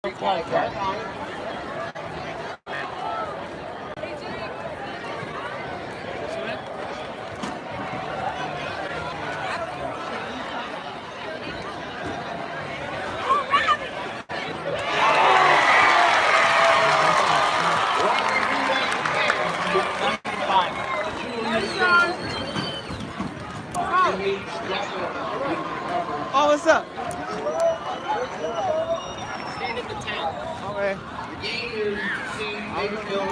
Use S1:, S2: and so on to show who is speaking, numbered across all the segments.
S1: Oh, what's up?
S2: Stand at the 10.
S1: Okay.
S2: The game is Mayfield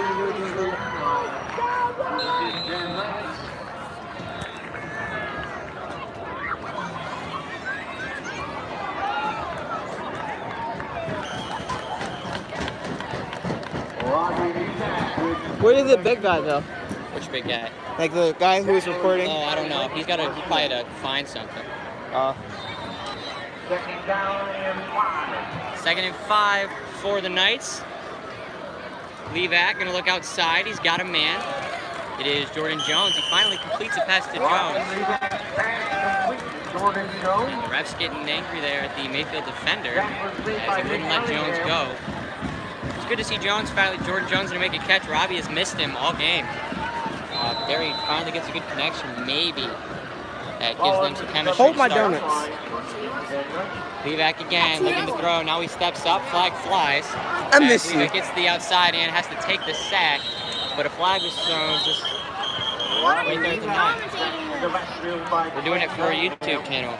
S1: Where did the big guy go?
S2: Which big guy?
S1: Like the guy who was recording?
S2: Oh, I don't know. He probably had to find something.
S3: Second down and 5.
S2: Second and 5 for the Knights. Levac going to look outside. He's got a man. It is Jordan Jones. He finally completes a pass to Jones.
S3: Jordan Jones.
S2: And the ref's getting angry there at the Mayfield defender as he wouldn't let Jones go. It's good to see Jones finally. Jordan Jones going to make a catch. Robbie has missed him all game. Barry finally gets a good connection. Maybe that gives them some chemistry.
S1: Hold my donuts.
S2: Levac again, looking to throw. Now he steps up. Flag flies.
S1: I miss you.
S2: Levac gets to the outside and has to take the sack. But a flag was thrown just right there at the line. We're doing it for our YouTube channel.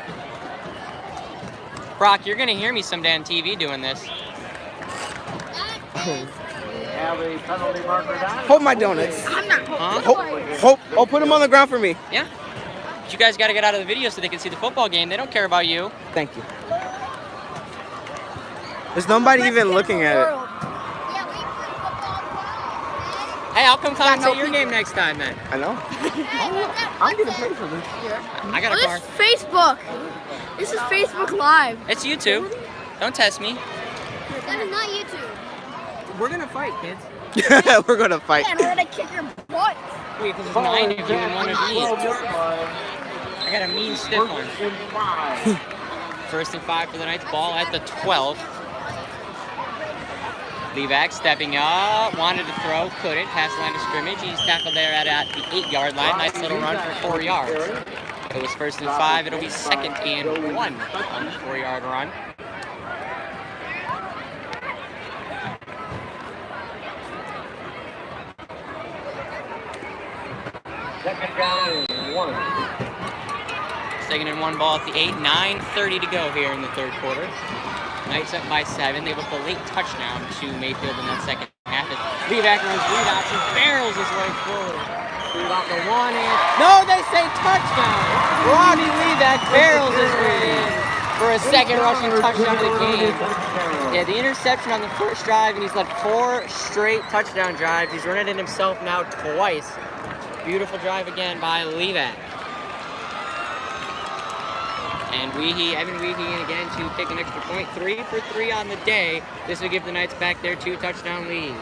S2: Brock, you're going to hear me someday on TV doing this.
S3: Have a penalty marker down.
S1: Hold my donuts.
S2: Huh?
S1: Oh, put them on the ground for me.
S2: Yeah. But you guys got to get out of the video so they can see the football game. They don't care about you.
S1: Thank you. There's nobody even looking at it.
S2: Hey, I'll come commentate your game next time then.
S1: I know. I'm getting paid for this.
S2: I got a car.
S4: This is Facebook. This is Facebook Live.
S2: It's YouTube. Don't test me.
S4: That is not YouTube.
S2: We're going to fight, kids.
S1: We're gonna fight.
S4: Yeah, we're gonna kick your butt.
S2: Wait, because there's 9 of you and 1 of me. I got a mean stiff one. First and 5 for the Knights. Ball at the 12. Levac stepping up. Wanted to throw. Couldn't. Past the line of scrimmage. He's tackled there at the 8-yard line. Nice little run for 4 yards. It was first and 5. It'll be second and 1 on the 4-yard run.
S3: Second down and 1.
S2: Second and 1 ball at the 8. 9:30 to go here in the third quarter. Knights up by 7. They whipped a late touchdown to Mayfield in that second half. Levac runs read option, barrels his way forward. Read off the 1 and no, they say touchdown. Robbie Levac barrels his way in for a second rushing touchdown of the game. Yeah, the interception on the first drive, and he's led 4 straight touchdown drives. He's run it in himself now twice. Beautiful drive again by Levac. And Evan Weehee again to kick an extra point. 3 for 3 on the day. This will give the Knights back their 2-touchdown lead.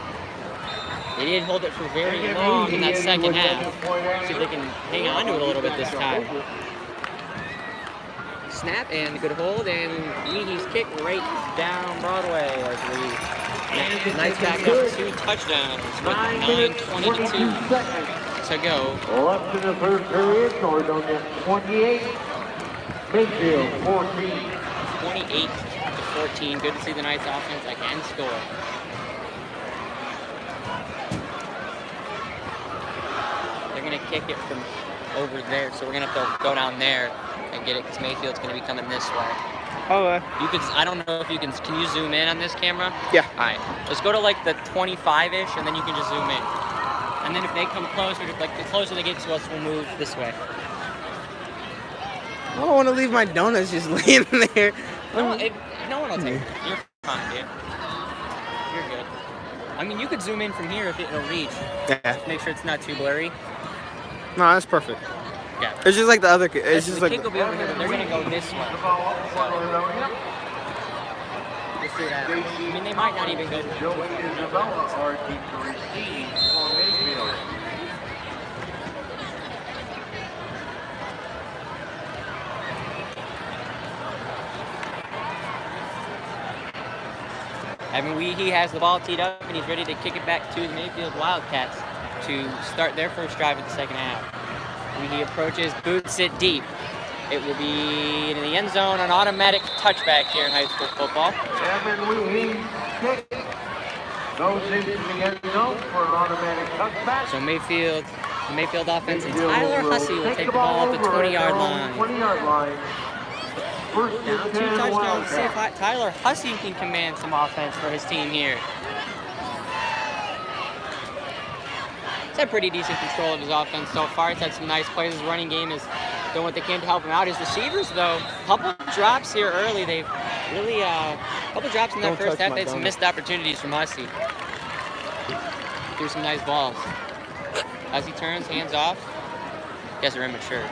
S2: They didn't hold it for very long in that second half. See if they can hang on to it a little bit this time. Snap and good hold, and Weehee's kick right down Broadway as the Knights back up 2 touchdowns with 9:22 to go.
S3: Left in the third period, Nordonia 28, Mayfield 14.
S2: 28-14. Good to see the Knights offense again score. They're going to kick it from over there, so we're going to have to go down there and get it because Mayfield's going to be coming this way.
S1: Oh,
S2: You could. I don't know if you can you zoom in on this camera?
S1: Yeah.
S2: All right. Let's go to like the 25-ish, and then you can just zoom in. And then if they come closer, like the closer they get to us, we'll move this way.
S1: I don't want to leave my donuts just laying there.
S2: No one will take it. You're fine, dude. You're good. I mean, you could zoom in from here if it'll reach.
S1: Yeah.
S2: Make sure it's not too blurry.
S1: No, that's perfect.
S2: Yeah.
S1: It's just like the other. It's just
S2: the
S1: like.
S2: kick will be over here, but they're gonna go this way. We'll see that. I mean, they might not even go.
S3: Joey Isabella are to receive for Mayfield.
S2: He has the ball teed up, and he's ready to kick it back to the Mayfield Wildcats to start their first drive of the second half. He approaches, boots it deep. It will be in the end zone, an automatic touchback here in high school football.
S3: Evan Lee goes into the end zone for an automatic touchback.
S2: So the Mayfield offense, and Tyler Hussey will take the ball up the 20-yard line.
S3: 20-yard line. First
S2: Down
S3: and
S2: 2
S3: 10
S2: touchdowns. See if
S3: Wildcats.
S2: Tyler Hussey can command some offense for his team here. He's had pretty decent control of his offense so far. He's had some nice plays. His running game has done what they can to help him out. His receivers, though, a couple drops here early. They've really, a couple drops in their first half. They had some missed opportunities from Hussey. Threw some nice balls. Hussey turns, hands off. You guys are immature.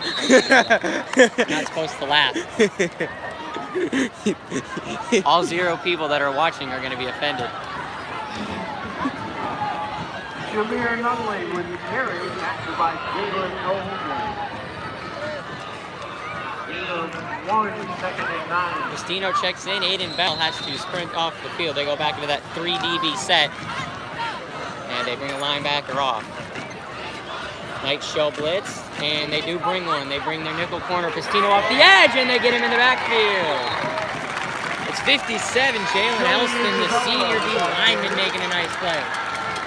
S2: Not supposed to laugh. All 0 people that are watching are going to be offended.
S3: Shamir Nunley with the carry, after by Dylan Henson. Second and 9.
S2: Cristino checks in. Aiden Bell has to sprint off the field. They go back into that 3 DB set. And they bring a linebacker off. Knights show blitz, and they do bring one. They bring their nickel corner, Cristino off the edge, and they get him in the backfield. It's 57, Jalen Elston, the senior D lineman, making a nice play.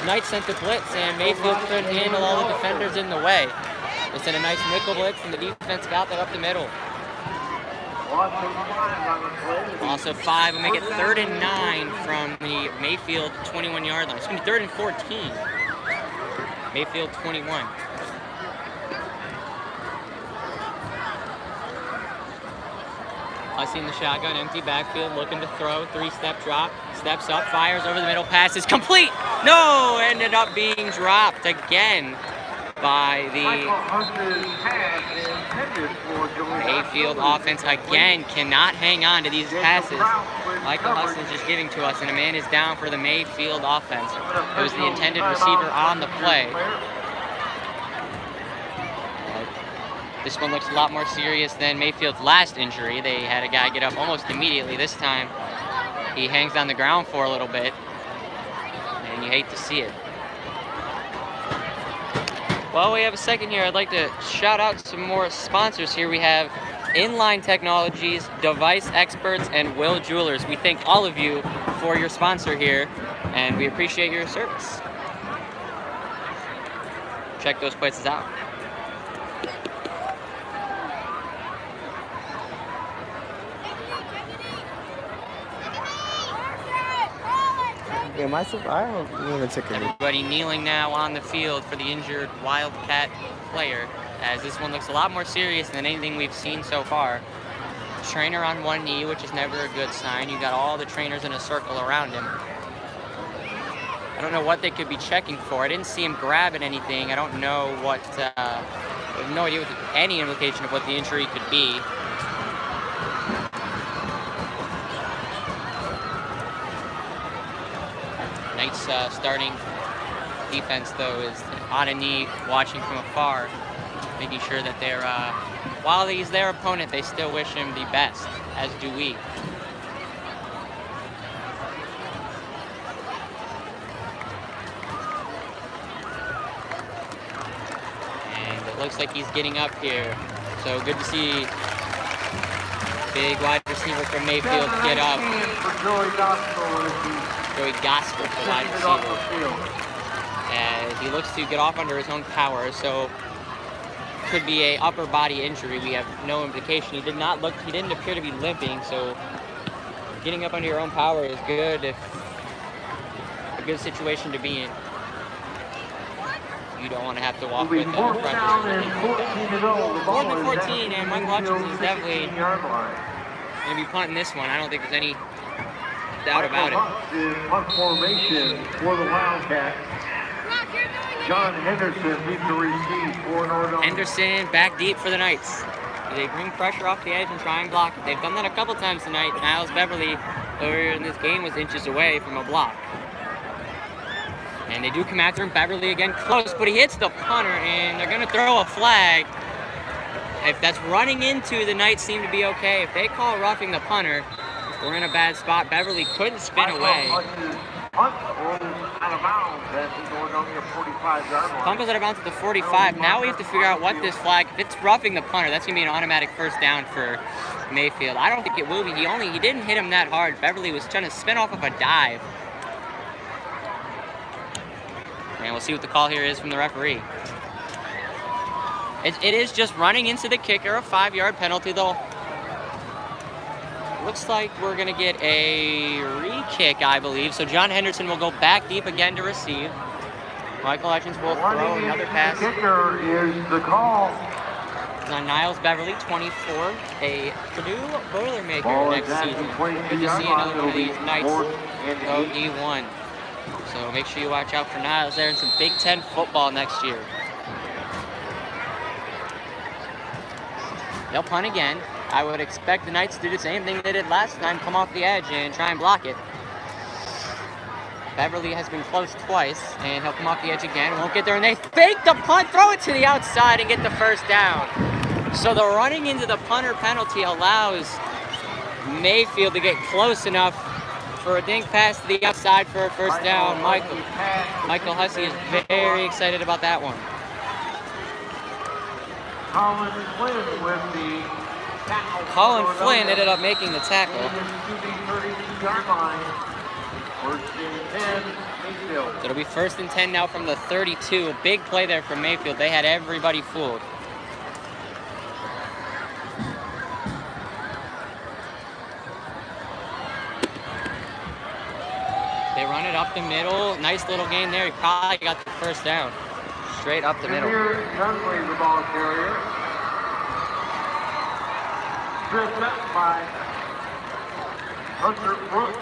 S2: Knights sent the blitz, and Mayfield couldn't handle all the defenders in the way. They sent a nice nickel blitz, and the defense got that up the middle. Also 5 will make it 3rd and 9 from the Mayfield 21-yard line. It's going to be 3rd and 14. Mayfield 21. Hussey in the shotgun, empty backfield, looking to throw, 3-step drop, steps up, fires over the middle, pass is complete. No, ended up being dropped again by the Mayfield offense. Again, cannot hang on to these passes. Michael Hussey's just giving to us, and a man is down for the Mayfield offense. It was the intended receiver on the play. This one looks a lot more serious than Mayfield's last injury. They had a guy get up almost immediately. This time, he hangs on the ground for a little bit, and you hate to see it. While we have a second here, I'd like to shout out some more sponsors here. We have Inline Technologies, Device Experts, and Will Jewelers. We thank all of you for your sponsor here, and we appreciate your service. Check those places out.
S1: Yeah, I don't even take it.
S2: Everybody kneeling now on the field for the injured Wildcat player, as this one looks a lot more serious than anything we've seen so far. Trainer on one knee, which is never a good sign. You got all the trainers in a circle around him. I don't know what they could be checking for. I didn't see him grabbing anything. I don't know what, I have no idea what any implication of what the injury could be. Knights starting defense, though, is on a knee, watching from afar, making sure that they're, while he's their opponent, they still wish him the best, as do we. And it looks like he's getting up here, so good to see big wide receiver from Mayfield get up. Joey Gospel, the wide receiver. As he looks to get off under his own power, so could be a upper body injury. We have no implication. He didn't appear to be limping, so getting up under your own power is good. A good situation to be in. You don't want to have to walk with pressure. 4th and 14, and Mike Hutchins is definitely going to be punting this one. I don't think there's any doubt about it.
S3: Punt formation for the Wildcats. John Henderson leads the receive for Nordonia.
S2: Henderson back deep for the Knights. They bring pressure off the edge and try and block it. They've done that a couple times tonight. Niles Beverly earlier in this game was inches away from a block. And they do come after him. Beverly again close, but he hits the punter, and they're going to throw a flag. If that's running into, the Knights seem to be okay. If they call roughing the punter, We're in a bad spot. Beverly couldn't spin away.
S3: Punt rolls out of bounds at the Nordonia 45-yard line.
S2: Punt goes out of bounds at the 45. Now we have to figure out what this flag, if it's roughing the punter, that's going to be an automatic first down for Mayfield. I don't think it will be. He didn't hit him that hard. Beverly was trying to spin off of a dive. And we'll see what the call here is from the referee. It is just running into the kicker, a 5-yard penalty though. Looks like we're going to get a re-kick, I believe. So John Henderson will go back deep again to receive. Michael Hutchins will throw another pass.
S3: The kicker is the call.
S2: It's on Niles Beverly, 24, a Purdue Boilermaker next season. Good to see another one of these Knights go D1. So make sure you watch out for Niles there in some Big Ten football next year. They'll punt again. I would expect the Knights to do the same thing they did last time, come off the edge and try and block it. Beverly has been close twice, and he'll come off the edge again. Won't get there, and they fake the punt, throw it to the outside, and get the first down. So the running into the punter penalty allows Mayfield to get close enough for a dink pass to the outside for a first down. Michael Hussey is very excited about that one. Colin Flynn ended up making the tackle. So it'll be 1st and 10 now from the 32. Big play there from Mayfield. They had everybody fooled. They run it up the middle. Nice little gain there. He probably got the first down. Straight up the middle.
S3: Dunley, the ball carrier. Stripped up by Hunter Brooks.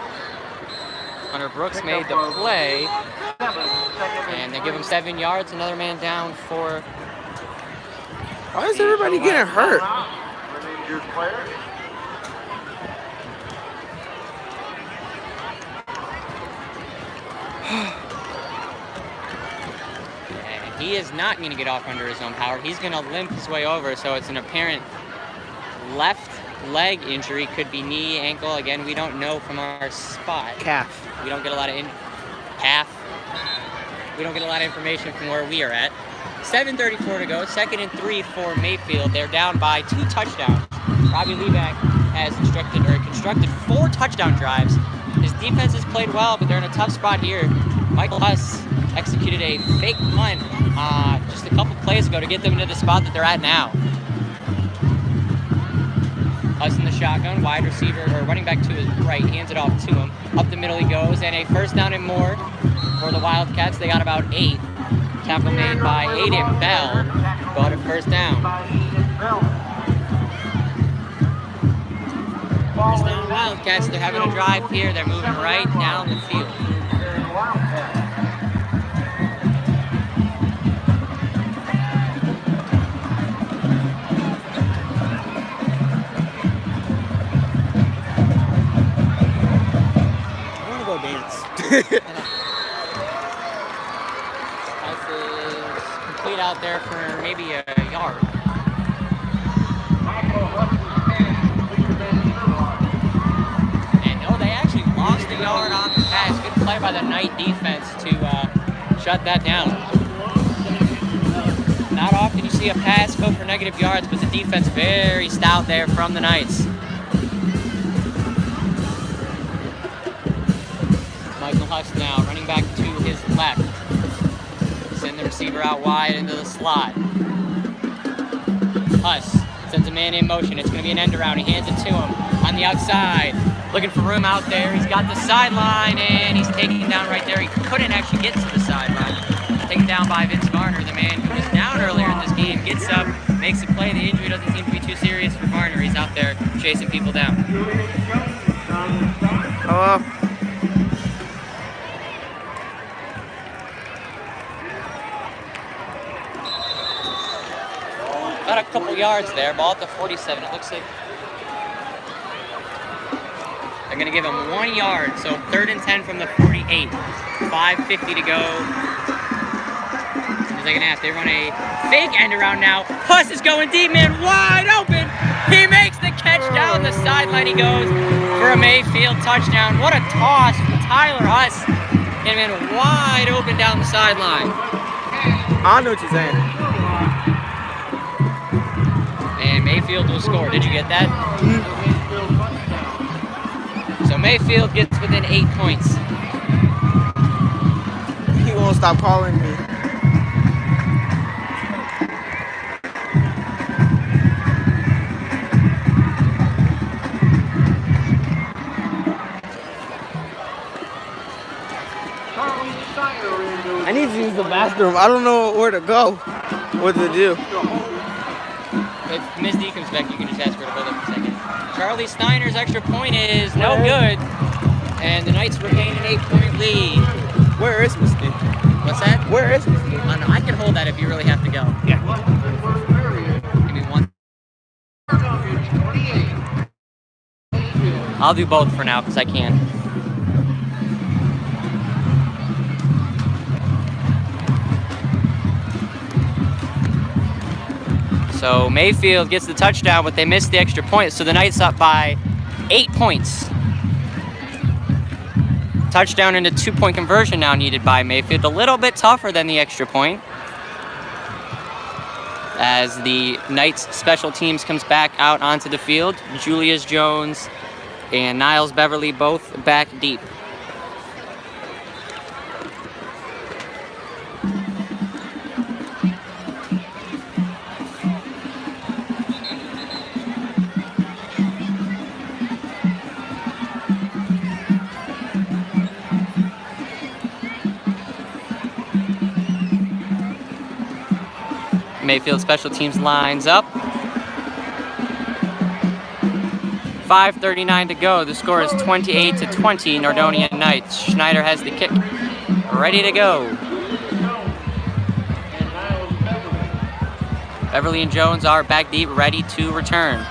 S2: Hunter Brooks made the play. And they give him 7 yards. Another man down for...
S1: Why is everybody getting hurt?
S3: An injured player.
S2: And he is not going to get off under his own power. He's going to limp his way over, so it's an apparent left leg injury. Could be knee, ankle. Again, we don't know from our spot.
S1: Calf.
S2: We don't get a lot of calf. We don't get a lot of information from where we are at. 7:34 to go. 2nd and 3 for Mayfield. They're down by 2 touchdowns. Robbie Levac has constructed 4 touchdown drives. His defense has played well, but they're in a tough spot here. Michael Huss executed a fake punt just a couple plays ago to get them into the spot that they're at now. Huss in the shotgun, wide receiver, or running back to his right, hands it off to him. Up the middle he goes, and a first down and more for the Wildcats. They got about 8. Tackle made by Aiden Bell, but a first down. First down Wildcats, they're having a drive here. They're moving right down the field.
S1: I want to go dance.
S2: Pass is complete out there for maybe a yard. And no, they actually lost a yard on the pass. Good play by the Knight defense to shut that down. Not often you see a pass go for negative yards, but the defense very stout there from the Knights. Michael Huss now running back to his left. Send the receiver out wide into the slot. Huss sends a man in motion. It's going to be an end around. He hands it to him on the outside. Looking for room out there. He's got the sideline, and he's taken down right there. He couldn't actually get to the sideline. Taken down by Vince Varner, the man who was down earlier in this game. Gets up, makes a play. The injury doesn't seem to be too serious for Varner. He's out there chasing people down.
S1: Hello.
S2: Got a couple yards there. Ball at the 47. It looks like they're going to give him 1 yard. So 3rd and 10 from the 48. 5:50 to go. Second half. They run a fake end around now. Huss is going deep, man, wide open. He makes the catch. stretch down the sideline he goes for a Mayfield touchdown. What a toss from Tyler Huss. Him in wide open down the sideline.
S1: I know what you're saying.
S2: And Mayfield will score. Did you get that? So Mayfield gets within 8 points.
S1: He won't stop calling me. I need to use the bathroom. I don't know where to go. What to do.
S2: If Ms. D comes back, you can just ask her to hold up a second. Charlie Steiner's extra point is no good. And the Knights regain an 8-point lead.
S1: Where is Miss D?
S2: What's that?
S1: Where is Miss D?
S2: No, I can hold that if you really have to go.
S1: Yeah.
S2: Give me one. I'll do both for now because I can. So Mayfield gets the touchdown, but they missed the extra point. So the Knights up by 8 points. Touchdown and a 2-point conversion now needed by Mayfield. A little bit tougher than the extra point, as the Knights special teams comes back out onto the field. Julius Jones and Niles Beverly both back deep. Mayfield special teams lines up. 5:39 to go. The score is 28-20, Nordonia Knights. Schneider has the kick ready to go. Beverly and Jones are back deep, ready to return.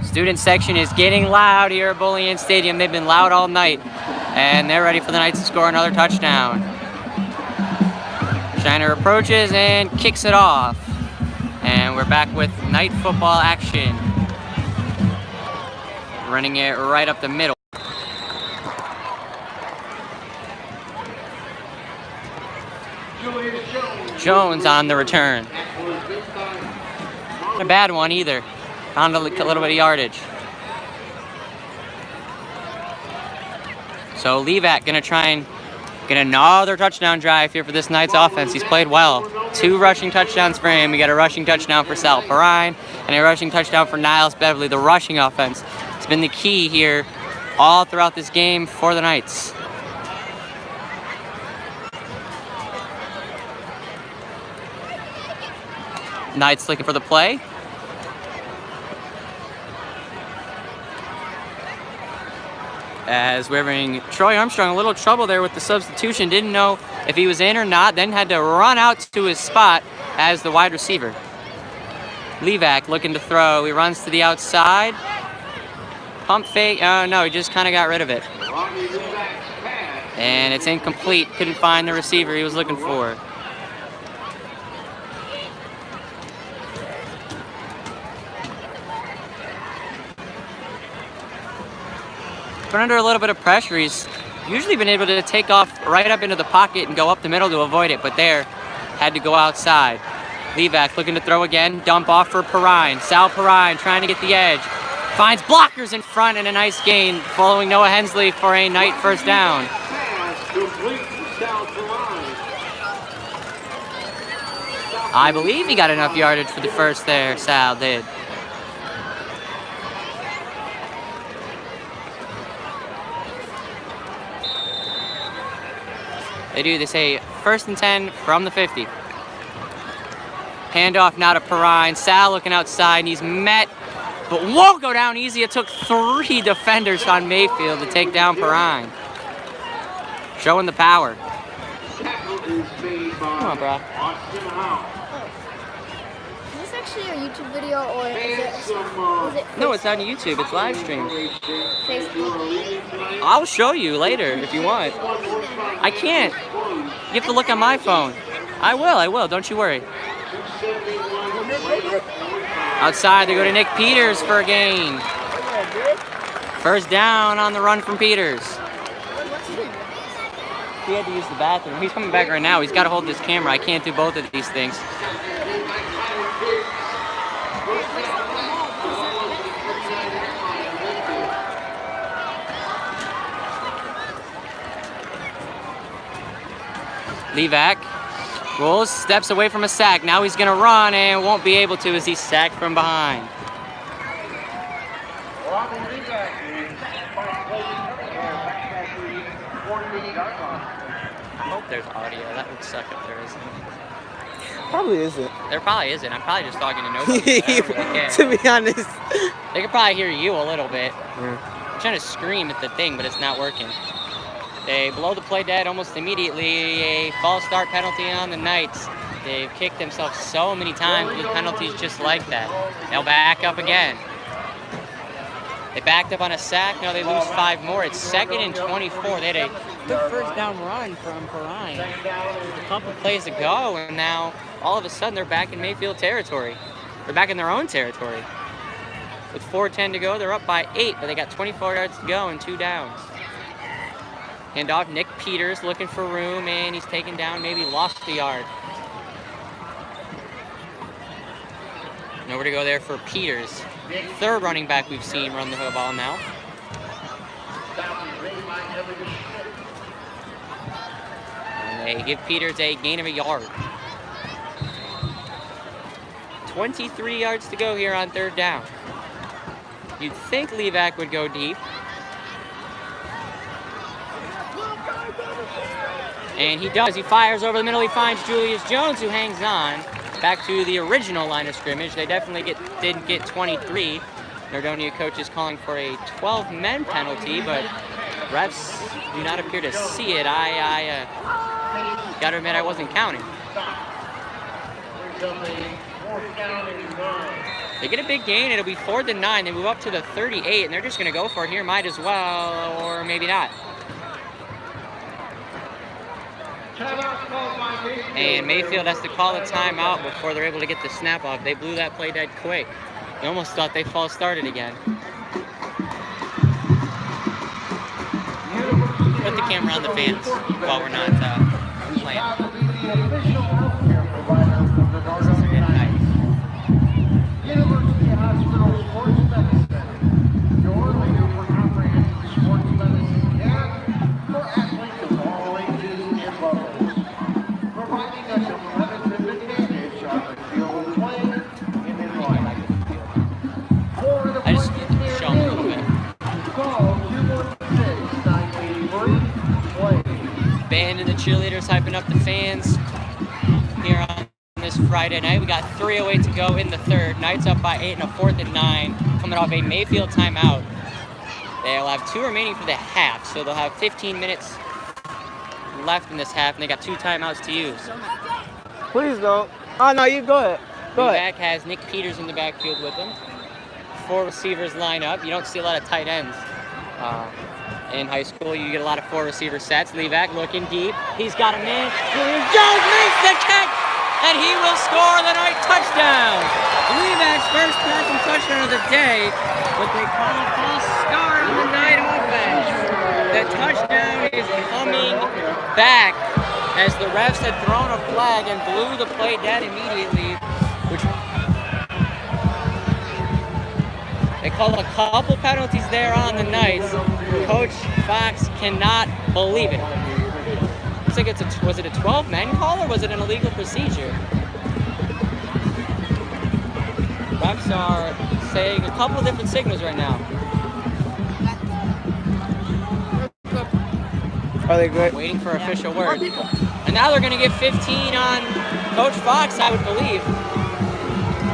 S2: Student section is getting loud here at Bullion Stadium. They've been loud all night. And they're ready for the Knights to score another touchdown. Shiner approaches and kicks it off. And we're back with night football action. Running it right up the middle. Jones on the return. Not a bad one either. Found a little bit of yardage. So Levac gonna try and get another touchdown drive here for this Knights offense. He's played well. 2 rushing touchdowns for him. We got a rushing touchdown for Sal Perrine and a rushing touchdown for Niles Beverly. The rushing offense has been the key here all throughout this game for the Knights. Knights looking for the play. As we're having Troy Armstrong a little trouble there with the substitution. Didn't know if he was in or not, then had to run out to his spot as the wide receiver. Levac looking to throw. He runs to the outside. Pump fake. No, he just kind of got rid of it. And it's incomplete. Couldn't find the receiver he was looking for. But under a little bit of pressure, he's usually been able to take off right up into the pocket and go up the middle to avoid it, but there, had to go outside. Levac looking to throw again, dump off for Perrine. Sal Perrine trying to get the edge. Finds blockers in front and a nice gain following Noah Hensley for a Knight first down. I believe he got enough yardage for the first there, Sal did. They do. They say 1st and 10 from the 50. Handoff now to Perrine. Sal looking outside, and he's met, but won't go down easy. It took 3 defenders on Mayfield to take down Perrine. Showing the power. Come on, bro.
S4: Is this actually a YouTube video or is it
S2: No, it's not on YouTube. It's live stream.
S4: Facebook?
S2: I'll show you later if you want. I can't. You have to look on my phone. I will. Don't you worry. Outside, they go to Nick Peters for a gain. First down on the run from Peters. He had to use the bathroom. He's coming back right now. He's got to hold this camera. I can't do both of these things. Levac rolls, steps away from a sack. Now he's going to run and won't be able to as he's sacked from behind. I hope there's audio. That would suck if there isn't.
S1: Probably isn't.
S2: There probably isn't. I'm probably just talking to nobody. I don't really care.
S1: To be honest.
S2: They could probably hear you a little bit.
S1: Yeah.
S2: I'm trying to scream at the thing, but it's not working. They blow the play dead almost immediately. A false start penalty on the Knights. They've kicked themselves so many times with penalties just like that. They'll back up again. They backed up on a sack. Now they lose 5 more. It's 2nd and 24. They had a good first down run from Perrine a couple plays ago, and now all of a sudden they're back in Mayfield territory. They're back in their own territory. With 4:10 to go, they're up by 8, but they got 24 yards to go and 2 downs. Hand off, Nick Peters looking for room, and he's taken down, maybe lost the yard. Nowhere to go there for Peters. 3rd running back we've seen run the ball now. And they give Peters a gain of a yard. 23 yards to go here on 3rd down. You'd think Levac would go deep. And he does. He fires over the middle. He finds Julius Jones, who hangs on. Back to the original line of scrimmage. They definitely didn't get 23. Nordonia coach is calling for a 12-men penalty, but refs do not appear to see it. I gotta admit I wasn't counting. They get a big gain. It'll be 4th and 9. They move up to the 38, and they're just gonna go for it here. Might as well, or maybe not. And Mayfield has to call a timeout before they're able to get the snap off. They blew that play dead quick. You almost thought they false started again. Put the camera on the fans while we're not playing.
S3: University Hospital Sports Medicine, your leader for comprehensive sports medicine and for athletes of all ages and levels, providing a competitive advantage on the field of play and in life. For an appointment
S2: show them a little bit.
S3: Call 216-983-PLAY.
S2: Band and the cheerleaders hyping up the fans here on this Friday night. We got 3:08 to go in the 3rd. Knights up by 8 and a 4th and 9, coming off a Mayfield timeout. They'll have 2 remaining for the half, so they'll have 15 minutes left in this half, and they got 2 timeouts to use.
S1: Please don't. Oh, no, you go ahead. Go ahead.
S2: Back has Nick Peters in the backfield with him. 4 receivers line up. You don't see a lot of tight ends. In high school, you get a lot of 4 receiver sets. Levac looking deep. He's got a man. Julius Jones makes the catch, and he will score the night touchdown. Levac's first passing touchdown of the day, but they call a false start on the night offense. The touchdown is coming back as the refs had thrown a flag and blew the play dead immediately, which they call a couple penalties there on the Knights. Coach Fox cannot believe it. Looks like was it a 12-men call or was it an illegal procedure? Refs are saying a couple different signals right now.
S1: Are they good?
S2: Waiting for official word. And now they're going to give 15 on Coach Fox, I would believe.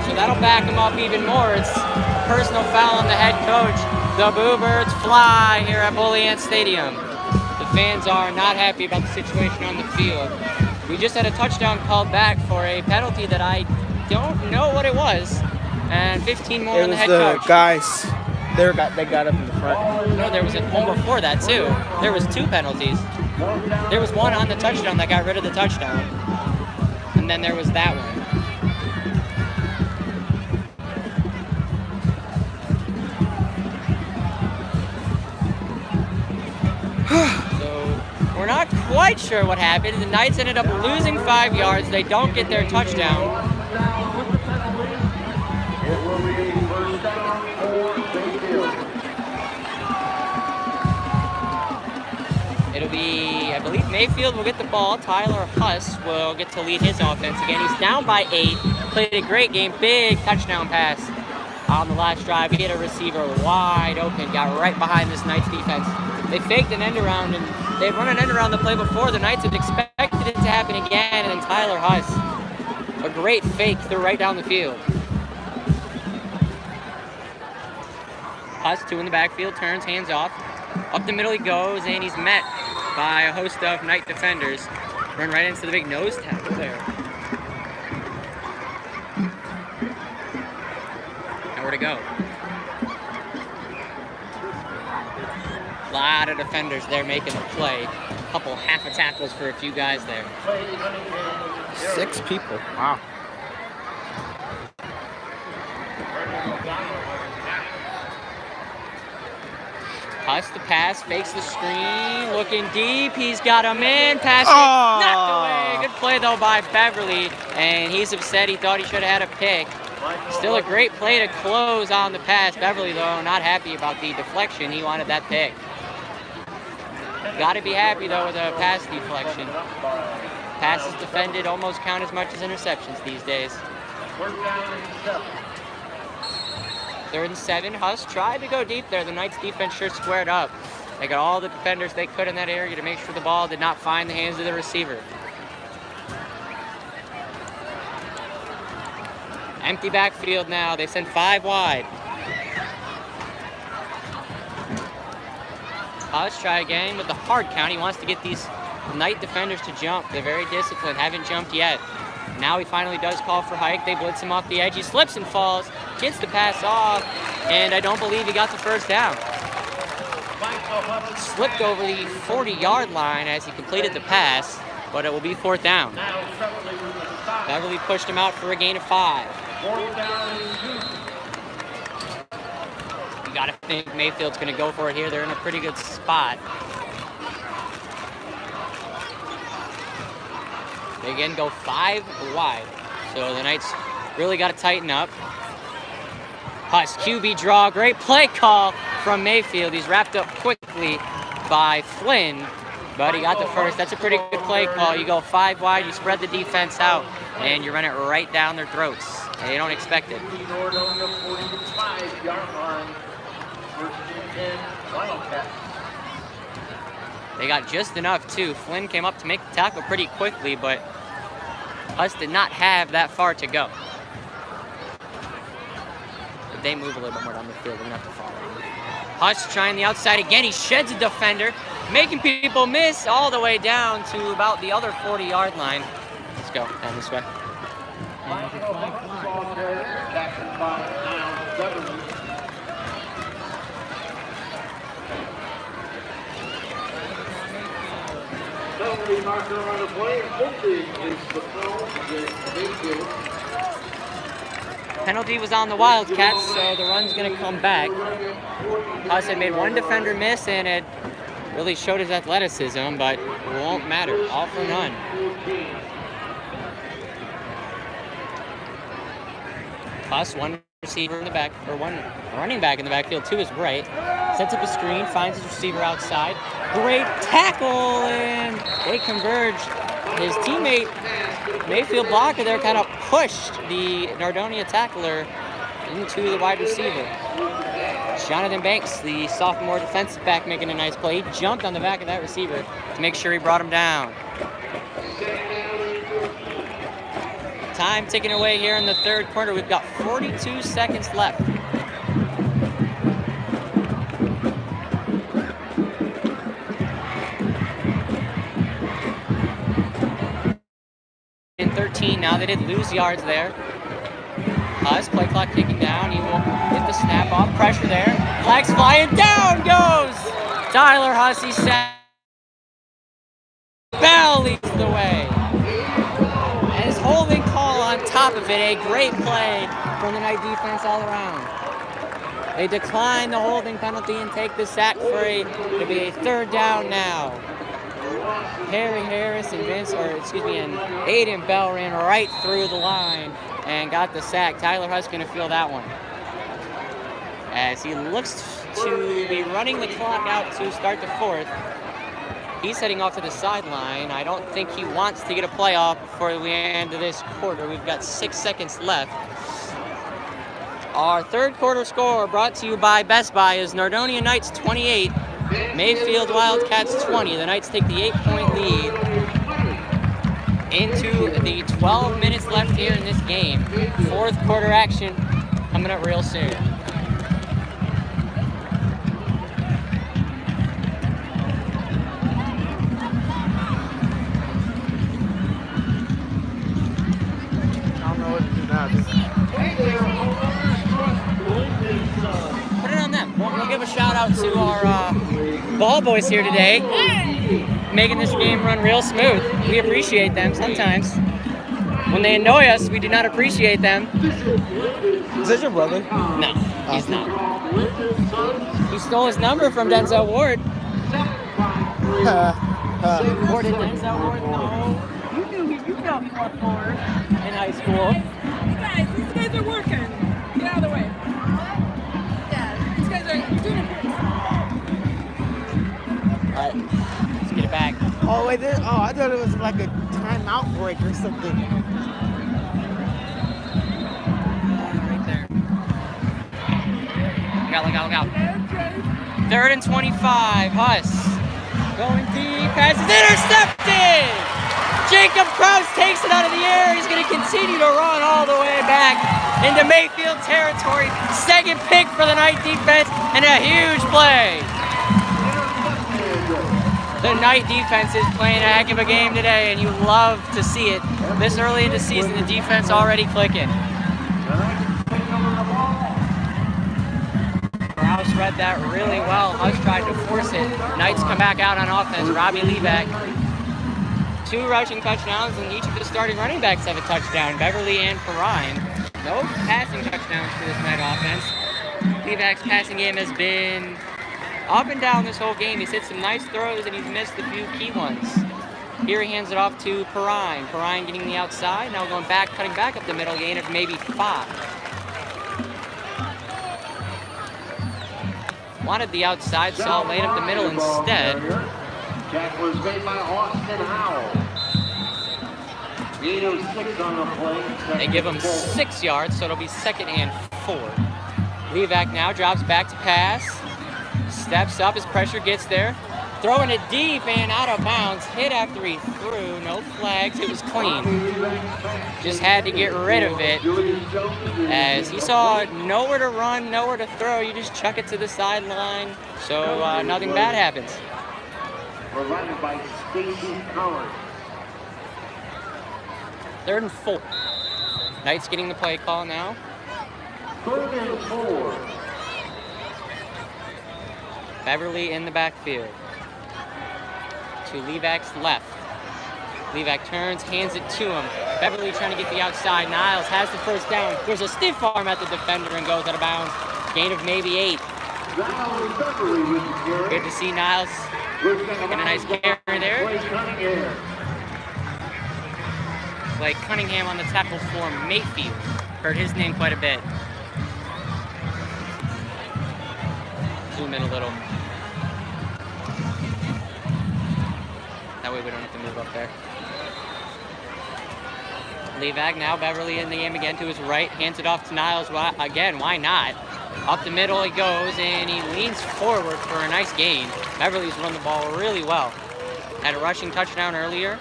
S2: So that'll back him up even more. It's a personal foul on the head coach. The Boo Birds fly here at Bulliant Stadium. The fans are not happy about the situation on the field. We just had a touchdown called back for a penalty that I don't know what it was. And 15 more on the head coach.
S1: Guys. They got up in the front.
S2: No, there was one before that too. There was 2 penalties. There was one on the touchdown that got rid of the touchdown. then there was that one. So we're not quite sure what happened. The Knights ended up losing 5 yards. They don't get their touchdown.
S3: It will be first down for Mayfield.
S2: It'll be, I believe Mayfield will get the ball. Tyler Huss will get to lead his offense again. He's down by 8. Played a great game. Big touchdown pass on the last drive. He hit a receiver wide open. Got right behind this Knights defense. They faked an end around, and they'd run an end around the play before. The Knights had expected it to happen again, and then Tyler Huss, a great fake, threw right down the field. Huss, 2 in the backfield, turns, hands off. Up the middle he goes, and he's met by a host of Knight defenders. Run right into the big nose tackle there. Nowhere to go. A lot of defenders there making the play. A couple half a tackles for a few guys there.
S1: 6 people.
S2: Wow. Huss the pass, fakes the screen, looking deep. He's got a man, pass knocked away. Good play though by Beverly, and he's upset. He thought he should have had a pick. Still a great play to close on the pass. Beverly though not happy about the deflection. He wanted that pick. Got to be happy though with a pass deflection. Passes defended almost count as much as interceptions these days. 3rd and 7. Huss tried to go deep there. The Knights defense sure squared up. They got all the defenders they could in that area to make sure the ball did not find the hands of the receiver. Empty backfield now. They send 5 wide. Huss try again with the hard count. He wants to get these Knight defenders to jump. They're very disciplined. Haven't jumped yet. Now he finally does call for hike. They blitz him off the edge. He slips and falls. Gets the pass off. And I don't believe he got the first down. Slipped over the 40-yard line as he completed the pass, but it will be 4th down. Beverly pushed him out for a gain of 5. You gotta think Mayfield's gonna go for it here. They're in a pretty good spot. They again go 5 wide. So the Knights really got to tighten up. Huss, QB draw, great play call from Mayfield. He's wrapped up quickly by Flynn, but he got the first. That's a pretty good play call. You go 5 wide, you spread the defense out, and you run it right down their throats. They don't expect it. They got just enough, too. Flynn came up to make the tackle pretty quickly, but Huss did not have that far to go. If they move a little bit more down the field, they're going to have to follow. Huss trying the outside again. He sheds a defender, making people miss all the way down to about the other 40-yard line. Let's go down this way. Penalty was on the Wildcats, so the run's going to come back. Huss had made 1 defender miss, and it really showed his athleticism, but it won't matter. All for none. Huss, 1 receiver in the back, or 1 running back in the backfield to his right. Sets up a screen, finds his receiver outside. Great tackle, and they converge. His teammate, Mayfield blocker there, kind of pushed the Nordonia tackler into the wide receiver. Jonathan Banks, the sophomore defensive back, making a nice play. He jumped on the back of that receiver to make sure he brought him down. Time ticking away here in the 3rd quarter. We've got 42 seconds left. In 13 now, they did lose yards there. Huss, play clock kicking down. He will get the snap off. Pressure there. Flags flying. Down goes Tyler Huss. He bell leads the way. And his whole holding call on top of it. A great play from the Knight defense all around. They decline the holding penalty and take the sack for it'll be a 3rd down now. Harry Harris and and Aiden Bell ran right through the line and got the sack. Tyler Huss gonna feel that one, as he looks to be running the clock out to start the 4th. He's heading off to the sideline. I don't think he wants to get a play off before the end of this quarter. We've got 6 seconds left. Our 3rd quarter score, brought to you by Best Buy, is Nordonia Knights 28, Mayfield Wildcats 20. The Knights take the 8-point lead into the 12 minutes left here in this game. 4th quarter action coming up real soon. Put it on them. We'll give a shout out to our ball boys here today, making this game run real smooth. We appreciate them sometimes. When they annoy us, we do not appreciate them.
S1: Is that your brother?
S2: No, he's not. He stole his number from Denzel Ward. Or did Denzel Ward know? You know he won forward in high school.
S5: Guys, these guys are working. Get out of the way. Yeah, these guys are doing it.
S2: All right, let's get it back.
S1: Oh, wait, I thought it was like a timeout break or something.
S2: Right there. Look out. 3rd and 25. Huss going deep. Pass is intercepted. Jacob Krause takes it out of the air. He's going to continue to run all the way back into Mayfield territory. 2nd pick for the Knight defense and a huge play. The Knight defense is playing a heck of a game today, and you love to see it. This early in the season, the defense already clicking. Krause read that really well. Huss tried to force it. Knights come back out on offense. Robbie Levac. 2 rushing touchdowns, and each of the starting running backs have a touchdown, Beverly and Perrine. No passing touchdowns for this Knight offense. Levac's passing game has been up and down this whole game. He's hit some nice throws, and he's missed a few key ones. Here he hands it off to Perrine. Perrine getting the outside, now going back, cutting back up the middle, gain of maybe 5. Wanted the outside, saw lane up the middle instead.
S3: Jack was made by Austin Howell. 8:06 on the play.
S2: They give him 6 yards, so it'll be 2nd and 4. Levac now drops back to pass. Steps up as pressure gets there. Throwing it deep and out of bounds. Hit after he threw. No flags. It was clean. Just had to get rid of it, as he saw nowhere to run, nowhere to throw. You just chuck it to the sideline, so nothing bad happens.
S3: Provided by Stacy Howard.
S2: 3rd and 4. Knights getting the play call now.
S3: 3rd and 4.
S2: Beverly in the backfield. To Levac's left. Levac turns, hands it to him. Beverly trying to get the outside. Niles has the 1st down. There's a stiff arm at the defender and goes out of bounds. Gain of maybe 8. Good to see Niles getting a nice carry there. Blake Cunningham on the tackle for Mayfield. Heard his name quite a bit. Zoom in a little. That way we don't have to move up there. Levac now, Beverly in the game again to his right. Hands it off to Niles. Again, why not? Up the middle he goes, and he leans forward for a nice gain. Beverly's run the ball really well. Had a rushing touchdown earlier.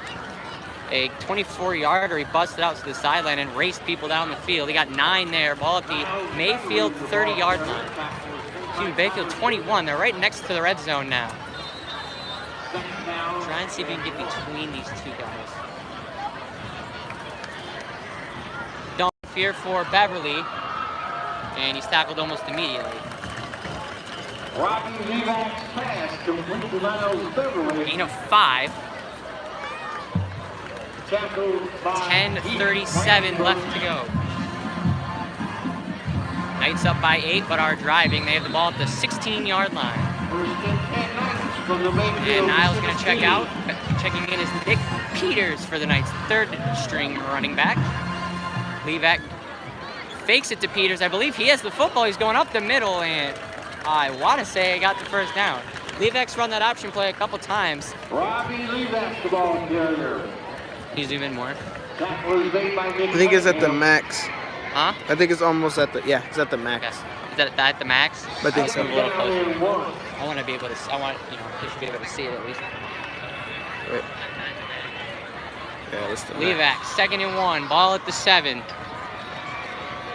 S2: A 24-yarder, he busted out to the sideline and raced people down the field. He got 9 there. Ball at the Mayfield 30-yard line. Mayfield 21. They're right next to the red zone now. Try and see if you can get between these two guys. Don't fear for Beverly. And he's tackled almost immediately.
S3: Robbie Levac's pass complete to Miles Beverly.
S2: Gain of 5.
S3: Tackled by
S2: 10:37 left to go. Knights up by 8, but are driving. They have the ball at the 16-yard line. And Niles going to check out. Checking in is Nick Peters for the Knights' third-string running back. Levac fakes it to Peters. I believe he has the football. He's going up the middle, and I want to say he got the first down. Levac's run that option play a couple times.
S3: Robbie Levac, the ball carrier.
S2: Can you zoom in more?
S3: Tackle is made by Nick
S1: I think it's at the
S3: Peters.
S1: max.
S2: Huh?
S1: I think it's almost at the, yeah, it's at the max.
S2: Yes. Is that at the max?
S1: I think so.
S2: A little closer.
S3: And one.
S2: I want to be able to. I want, you know, they should be able to see it at least.
S1: Wait. Yeah, it's the max.
S2: Levac, 2nd and 1, ball at the 7.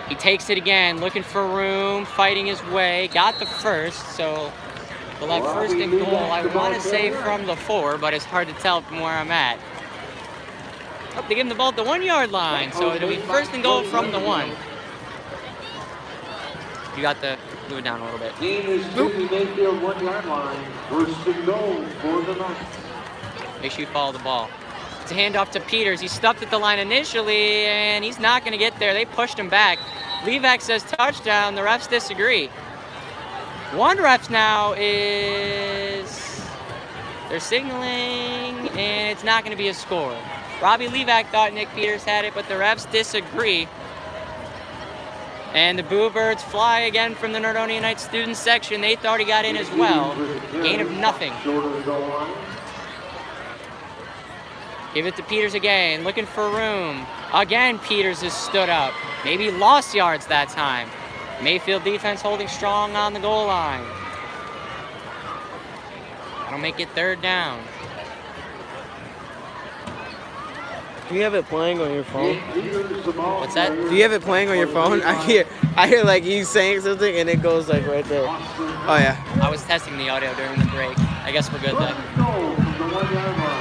S2: He takes it again, looking for room, fighting his way. Got the first, so we'll have 1st and goal. I want to say from the 4, but it's hard to tell from where I'm at. Oh, they give him the ball at the 1-yard line, so it'll be 1st and goal from the 1. You got the, move it down a little bit.
S3: Game is to the Mayfield 1-yard line. 1st and goal for the Knights.
S2: Make sure you follow the ball. It's a handoff to Peters. He stuffed at the line initially, and he's not going to get there. They pushed him back. Levac says touchdown. The refs disagree. One ref now is... They're signaling, and it's not going to be a score. Robbie Levac thought Nick Peters had it, but the refs disagree. And the Boo Birds fly again from the Nordonia Knights student section. They thought he got in as well. Gain of nothing.
S3: Short of the goal line.
S2: Give it to Peters again, looking for room. Again, Peters has stood up. Maybe lost yards that time. Mayfield defense holding strong on the goal line. That'll make it 3rd down.
S1: Do you have it playing on your phone?
S2: What's that?
S1: Do you have it playing on your phone? I hear like he's saying something and it goes like right there. Oh yeah.
S2: I was testing the audio during the break. I guess we're good then.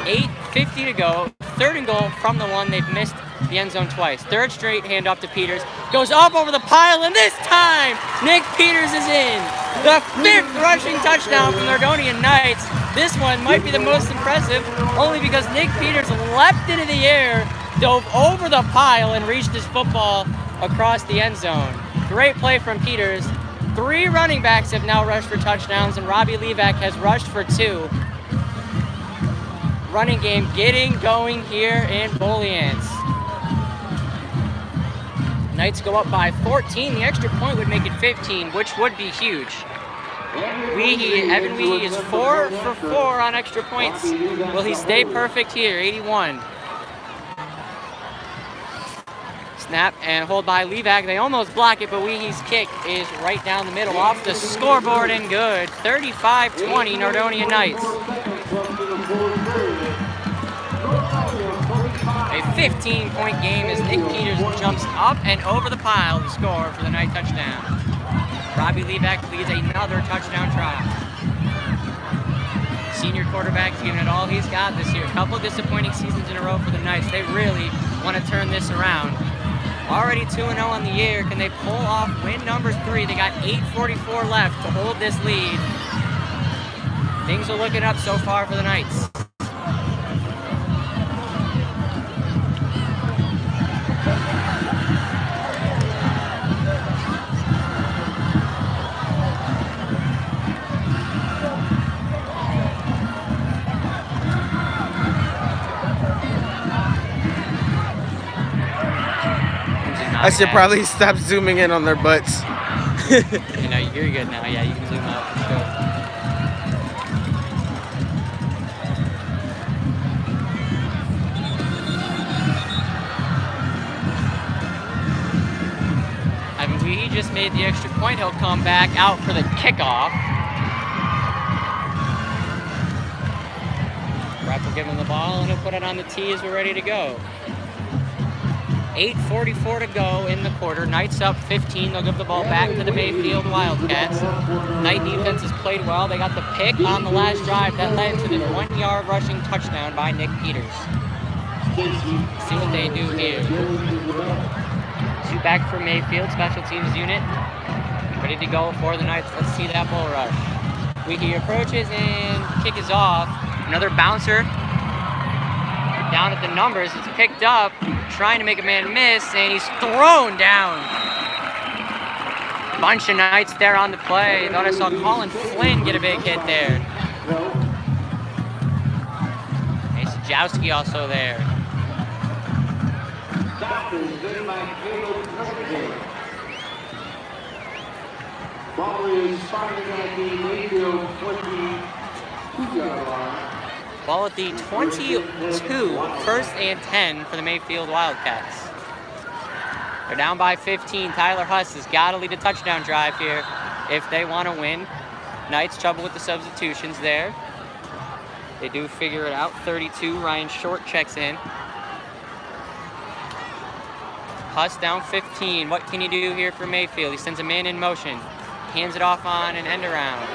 S2: 8:50 to go. 3rd and goal from the 1. They've missed the end zone twice. 3rd straight handoff to Peters. Goes up over the pile, and this time, Nick Peters is in. The 5th rushing touchdown from the Nordonia Knights. This one might be the most impressive, only because Nick Peters leapt into the air, dove over the pile, and reached his football across the end zone. Great play from Peters. 3 running backs have now rushed for touchdowns, and Robbie Levac has rushed for 2. Running game getting going here in Bolians. Knights go up by 14. The extra point would make it 15, which would be huge. Evan Weehee is 4 for 4 on extra points. Will he stay perfect here? 81. Snap and hold by Levac. They almost block it, but Weehee's kick is right down the middle off the scoreboard and good. 35-20 Nordonia Knights. A 15-point game as Nick Peters jumps up and over the pile to score for the night touchdown. Robbie Levac leads another touchdown try. Senior quarterback's giving it all he's got this year. A couple disappointing seasons in a row for the Knights. They really want to turn this around. Already 2-0 on the year. Can they pull off win number 3? They got 8:44 left to hold this lead. Things are looking up so far for the Knights.
S1: I should probably stop zooming in on their butts.
S2: You know, you're good now. Yeah, you can zoom out for sure. I mean, he just made the extra point. He'll come back out for the kickoff. Ref will give him the ball, and he'll put it on the tee as we're ready to go. 8:44 to go in the quarter. Knights up 15. They'll give the ball back to the Mayfield Wildcats. Knight defense has played well. They got the pick on the last drive. That led to the 1-yard rushing touchdown by Nick Peters. See what they do here. Two back for Mayfield, special teams unit. Ready to go for the Knights. Let's see that bull rush. Weehee approaches and kick is off. Another bouncer. down at the numbers. It's picked up, trying to make a man miss, and he's thrown down. Bunch of Knights there on the play. Thought I saw Colin Flynn get a big hit there. Hey, Sajowski also there.
S3: Ball is firing at the Mayfield 22-yard line.
S2: Ball at the 22, 1st and 10 for the Mayfield Wildcats. They're down by 15. Tyler Huss has got to lead a touchdown drive here if they want to win. Knights trouble with the substitutions there. They do figure it out. 32, Ryan Short checks in. Huss down 15. What can he do here for Mayfield? He sends a man in motion. Hands it off on an end around.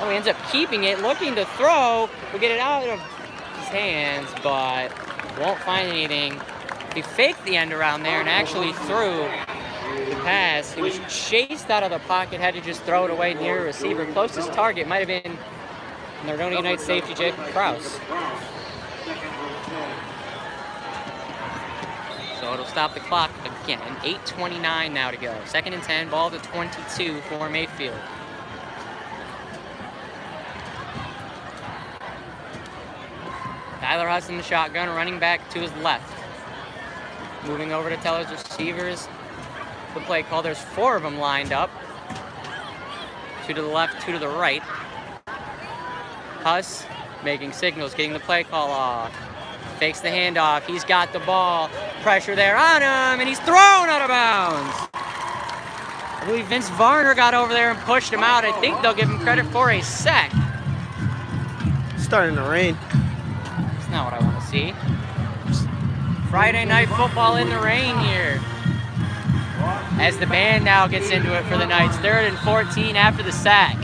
S2: Oh, he ends up keeping it, looking to throw. We'll get it out of his hands, but won't find anything. He faked the end around there and actually threw the pass. He was chased out of the pocket, had to just throw it away near a receiver. Closest target might have been Nordonia Knights safety Jacob Kraus. So it'll stop the clock again. 8:29 now to go. 2nd and 10, ball to 22 for Mayfield. Tyler Huss in the shotgun, running back to his left. Moving over to tell his receivers the play call. There's 4 of them lined up. 2 to the left, 2 to the right. Huss making signals, getting the play call off. Fakes the handoff. He's got the ball. Pressure there on him, and he's thrown out of bounds. I believe Vince Varner got over there and pushed him out. I think they'll give him credit for a sack.
S1: Starting to rain.
S2: That's not what I want to see. Friday night football in the rain here. As the band now gets into it for the Knights. 3rd and 14 after the sack.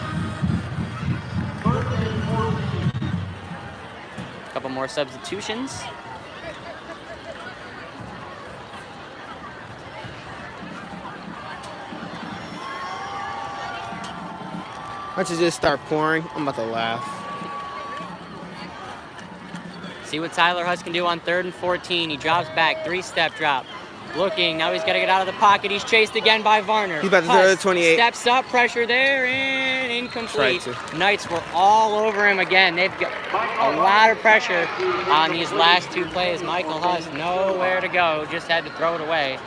S2: Couple more substitutions.
S1: Why don't you just start pouring? I'm about to laugh.
S2: See what Tyler Huss can do on 3rd and 14. He drops back, 3-step drop. Looking, now he's got to get out of the pocket. He's chased again by Varner.
S1: He's about to throw the 28.
S2: Steps up, pressure there, and incomplete. Knights were all over him again. They've got a lot of pressure on these last 2 plays. Michael Huss, nowhere to go, just had to throw it away.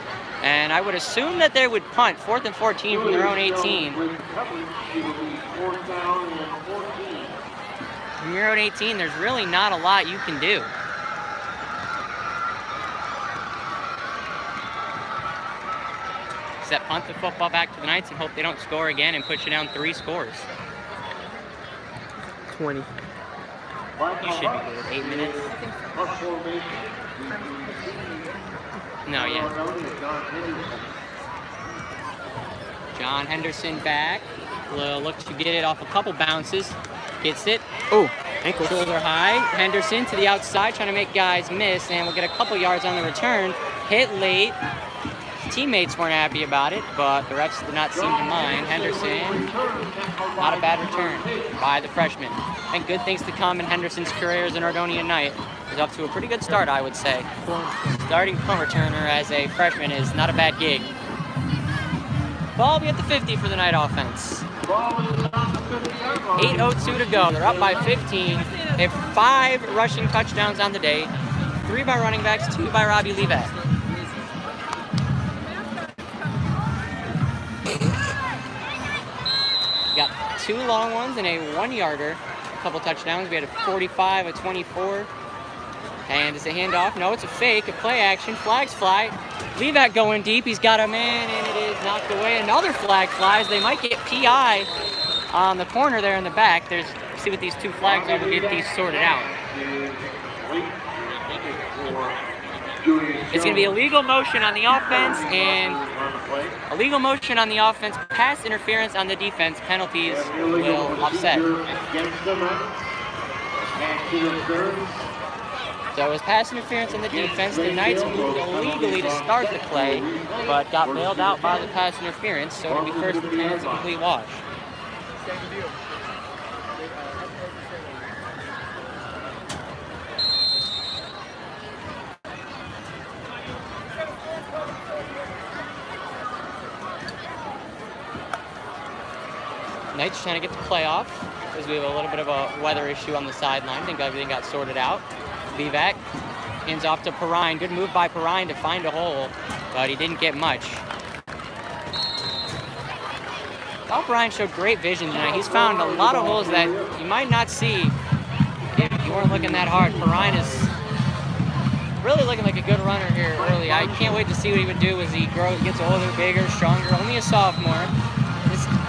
S2: And I would assume that they would punt 4th and 14 from their own 18. From your own 18, there's really not a lot you can do. Except punt the football back to the Knights and hope they don't score again and push it down 3 scores.
S1: 20.
S2: You should be good. 8 minutes. No, yeah. John Henderson back. Looks to get it off a couple bounces. Gets it.
S1: Oh, ankle.
S2: Shoulder high. Henderson to the outside, trying to make guys miss, and we'll get a couple yards on the return. Hit late. Teammates weren't happy about it, but the refs did not seem to mind. Henderson, not a bad return by the freshman. And good things to come in Henderson's career as an Nordonia Knight. He's off to a pretty good start, I would say. Starting punt returner as a freshman is not a bad gig. Ball will be at the 50 for the Knight offense. 8:02 to go. They're up by 15. They have 5 rushing touchdowns on the day. 3 by running backs, 2 by Robbie Levat. Got 2 long ones and a 1-yarder. A couple touchdowns. We had a 45, a 24. And it's a handoff. No, it's a fake, a play action. Flags fly. Levat going deep. He's got a man, and it is knocked away. Another flag flies. They might get PI on the corner there in the back. See what these 2 flags are. We'll get these sorted out. It's going to be illegal motion on the offense and illegal motion on the offense. Pass interference on the defense. Penalties will offset. So it was pass interference on the defense. The Knights moved illegally to start the play, but got bailed out by the pass interference. So it'll be 1st and 10. It's a complete wash. Knights trying to get the playoff because we have a little bit of a weather issue on the sideline. I think everything got sorted out. Levac hands off to Perrine. Good move by Perrine to find a hole, but he didn't get much. Thought Perrine showed great vision tonight. He's found a lot of holes that you might not see if you weren't looking that hard. Perrine is really looking like a good runner here early. I can't wait to see what he would do as he grows, gets older, bigger, stronger. Only a sophomore.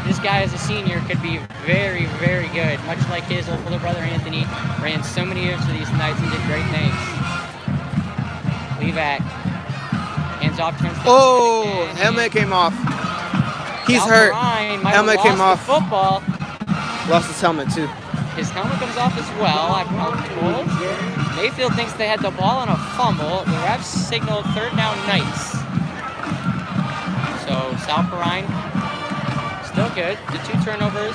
S2: This guy as a senior could be very, very good. Much like his older brother Anthony, ran so many years for these Knights and did great things. Levac hands off, turns to
S1: Oh, helmet came off. He's hurt. Helmet came off.
S2: Football.
S1: Lost his helmet too.
S2: His helmet comes off as well. I'm told. Mayfield thinks they had the ball on a fumble. The refs signaled third down Knights. So Sal Perrine still good. The 2 turnovers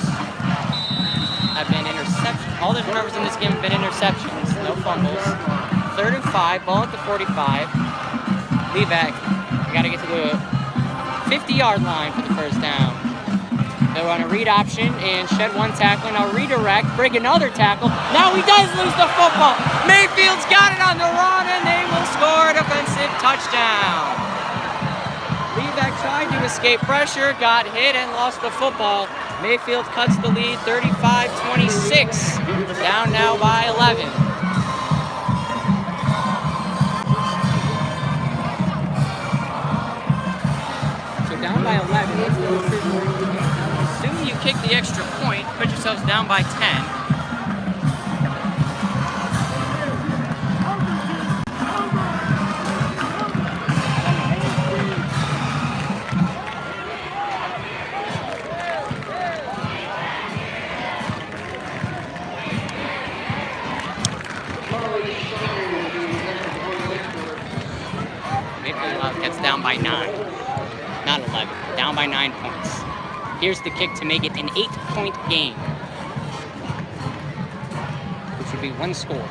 S2: have been interceptions. All the turnovers in this game have been interceptions. No fumbles. 3rd and 5. Ball at the 45. Levac. We got to get to the 50-yard line for the first down. They'll run a read option and shed 1 tackle. Now redirect, break another tackle. Now he does lose the football. Mayfield's got it on the run and they will score a defensive touchdown. Levac tried to escape pressure, got hit and lost the football. Mayfield cuts the lead 35-26. Down now by 11. Down by 11. Assume you kick the extra point, put yourselves down by 10. Mayfield gets down by 9. Not 11, down by 9 points. Here's the kick to make it an 8-point game, which would be 1 score.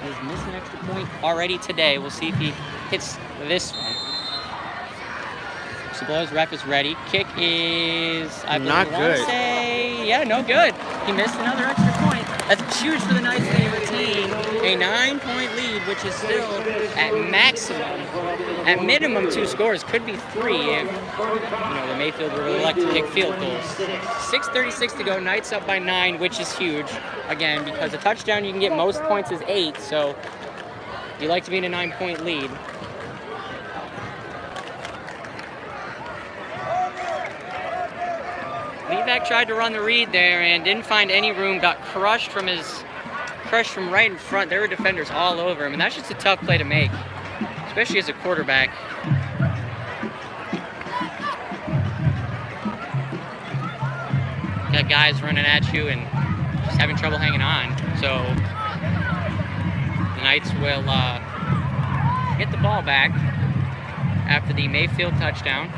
S2: He's missed an extra point already today. We'll see if he hits this one. Cebolo's ref is ready. Kick is, I
S1: not good.
S2: Yeah, no good. He missed another extra point. That's huge for the Knights. They retain a 9-point lead, which is still at maximum. At minimum 2 scores, could be 3 if the Mayfield would really like to kick field goals. 6:36 to go. Knights up by 9, which is huge. Again, because a touchdown you can get most points is 8, so you like to be in a 9-point lead. Levac tried to run the read there and didn't find any room. Got crushed from right in front. There were defenders all over him, and that's just a tough play to make, especially as a quarterback. Got guys running at you and just having trouble hanging on. So the Knights will get the ball back after the Mayfield touchdown.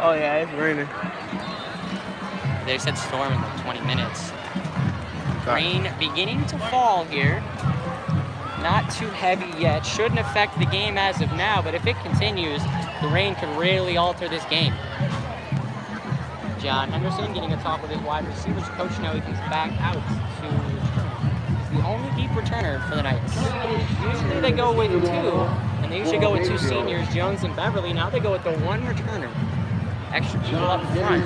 S1: Oh yeah, it's raining.
S2: They said storm in like 20 minutes.
S1: Okay.
S2: Rain beginning to fall here. Not too heavy yet. Shouldn't affect the game as of now, but if it continues, the rain could really alter this game. John Henderson getting a talk with his wide receivers coach now. He comes back out to return. He's the only deep returner for the Knights. Usually they go with 2, and they usually go with 2 seniors, Jones and Beverly. Now they go with the 1 returner. Extra people up front.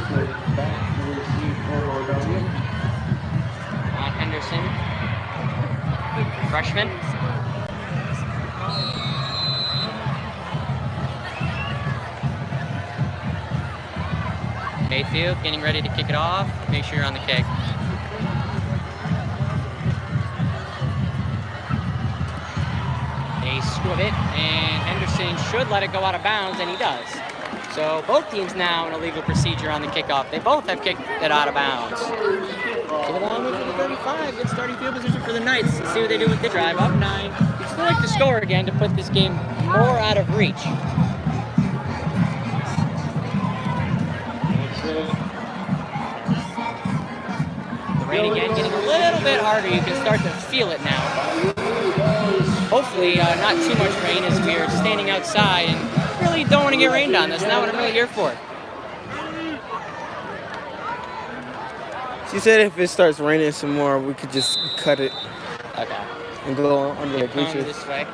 S2: Henderson, freshman. Mayfield getting ready to kick it off. Make sure you're on the kick. They scrub it, and Henderson should let it go out of bounds, and he does. So both teams now in a legal procedure on the kickoff. They both have kicked it out of bounds. To the line for the 35. Good starting field position for the Knights. Let's see what they do with the drive. Up 9. You'd still like to score again to put this game more out of reach. The rain again getting a little bit harder. You can start to feel it now. Hopefully not too much rain as we are standing outside and really gonna get rained on. That's not what I'm really here for.
S1: She said if it starts raining some more, we could just cut it
S2: Okay.
S1: and go under the
S2: Come
S1: bleachers.
S2: this way.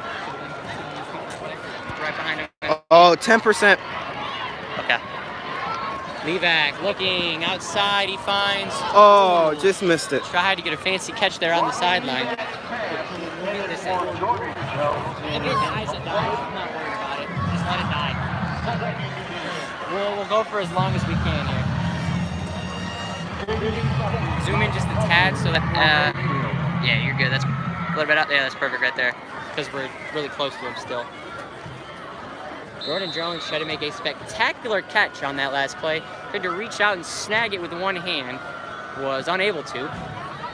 S2: Right behind him.
S1: Oh, 10%.
S2: Okay. Levac looking outside. He finds.
S1: Oh, just missed it.
S2: Tried to get a fancy catch there on the sideline. If it dies, it dies. I'm not worried about it. Just let it die. We'll go for as long as we can here. Zoom in just a tad so that, yeah, you're good. That's a little bit out there. That's perfect right there because we're really close to him still. Jordan Jones tried to make a spectacular catch on that last play. Tried to reach out and snag it with one hand. Was unable to.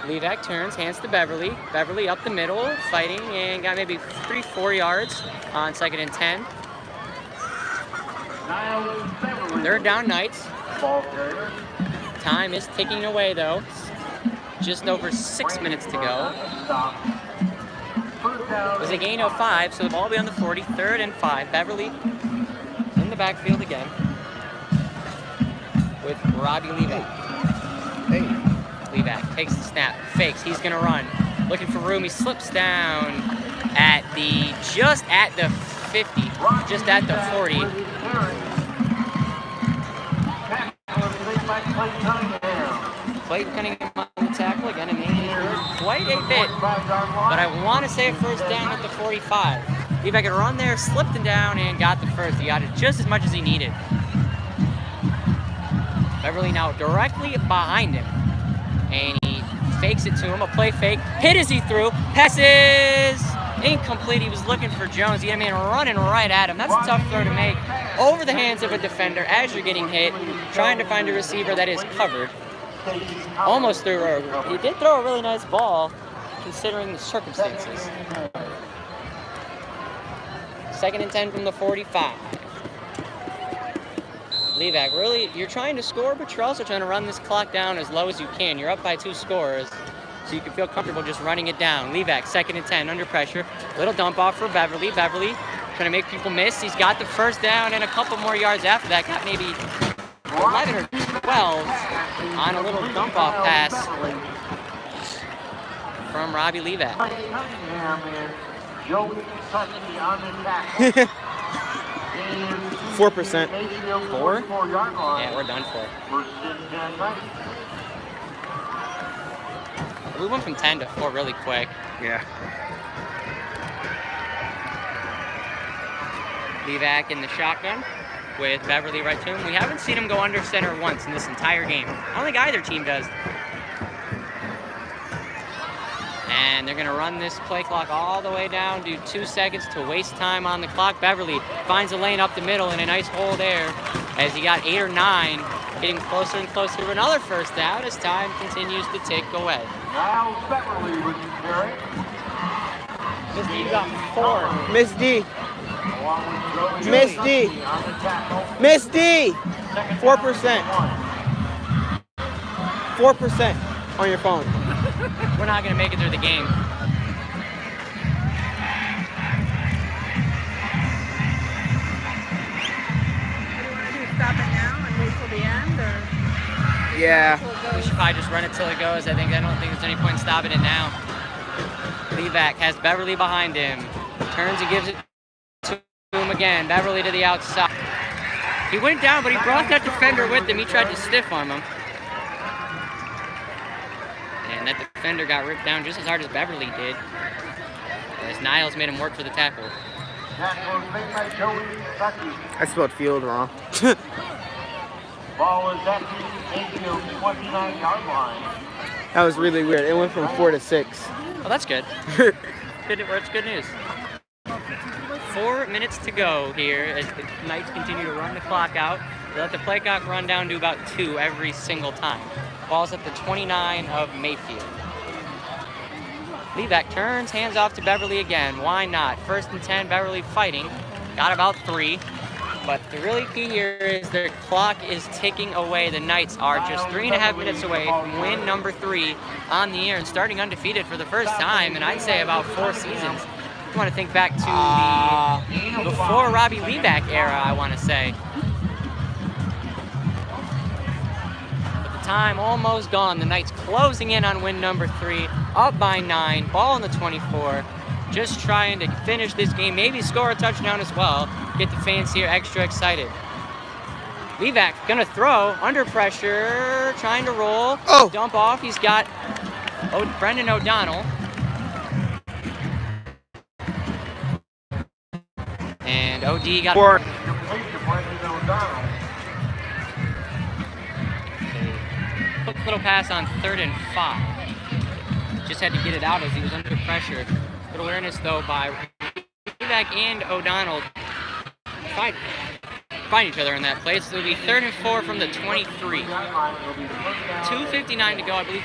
S2: Levac turns, hands to Beverly. Beverly up the middle, fighting, and got maybe 3-4 yards on 2nd and 10. Third down Knights. Time is ticking away though. Just over 6 minutes to go. It was a gain of 5, so the ball will be on the 40. 3rd and 5. Beverly in the backfield again with Robbie Levac. Levac takes the snap, fakes, he's gonna run. Looking for room, he slips down at just at the 50, just at the 40. Clayton Cunningham on the tackle again, and maybe quite a bit, but I want to say a first down at the 45. Levac could run there, slipped him down, and got the first. He got it just as much as he needed. Beverly now directly behind him, and he fakes it to him, a play fake, hit as he threw, passes incomplete. He was looking for Jones. He had a man running right at him. That's a tough throw to make over the hands of a defender as you're getting hit, trying to find a receiver that is covered. Almost threw he did throw a really nice ball considering the circumstances. 2nd and 10 from the 45. Levac, really, you're trying to score, but you're also trying to run this clock down as low as you can. You're up by 2 scores, so you can feel comfortable just running it down. Levac, 2nd and 10, under pressure. Little dump off for Beverly. Beverly trying to make people miss. He's got the first down and a couple more yards after that. Got maybe 11 or 12 on a little dump off pass from Robbie Levac.
S1: 4%.
S2: 4? Yeah, we're done for. We went from 10 to 4 really quick.
S1: Yeah.
S2: Levac in the shotgun with Beverly right to him. We haven't seen him go under center once in this entire game. I don't think either team does. And they're going to run this play clock all the way down to 2 seconds to waste time on the clock. Beverly finds a lane up the middle and a nice hole there as he got 8 or 9, getting closer and closer to another first down as time continues to tick away.
S3: Now Beverly with the carry.
S2: Miss D got 4.
S1: Miss D.
S3: Along with
S1: Miss D.
S3: on the tackle.
S1: Miss D. 4%. 4% on your phone.
S2: We're not going to make it through the game.
S5: Stop it now and wait till the end, or
S1: Yeah.
S2: We should probably just run it till it goes. I don't think there's any point in stopping it now. Levac has Beverly behind him. Turns and gives it to him again. Beverly to the outside. He went down, but he brought that defender with him. He tried to stiff arm him. And that defender got ripped down just as hard as Beverly did, as Niles made him work for the tackle.
S3: Tackle is made by Joey Bucky.
S1: I spelled field wrong.
S3: Ball is at the Mayfield 29-yard line.
S1: That was really weird. It went from 4 to 6.
S2: Oh, that's good. Good. It's good news. 4 minutes to go here as the Knights continue to run the clock out. They let the play clock run down to about 2 every single time. Ball's at the 29 of Mayfield. Levac turns, hands off to Beverly again. Why not? 1st and 10, Beverly fighting. Got about 3. But the really key here is their clock is ticking away. The Knights are just 3.5 minutes away from win number 3 on the year and starting undefeated for the first time in I'd say about 4 seasons. I want to think back to the before Robbie Levac era, I want to say. But the time almost gone. The Knights closing in on win number 3, up by 9, ball in the 24. Just trying to finish this game, maybe score a touchdown as well. Get the fans here extra excited. Levac gonna throw, under pressure, trying to roll, dump off. He's got Brendan O'Donnell. And OD got quick little pass on 3rd and 5. Just had to get it out as he was under pressure. Good awareness though by Levac and O'Donnell. Find each other in that place. It'll be 3rd and 4 from the 23. 2:59 to go, I believe.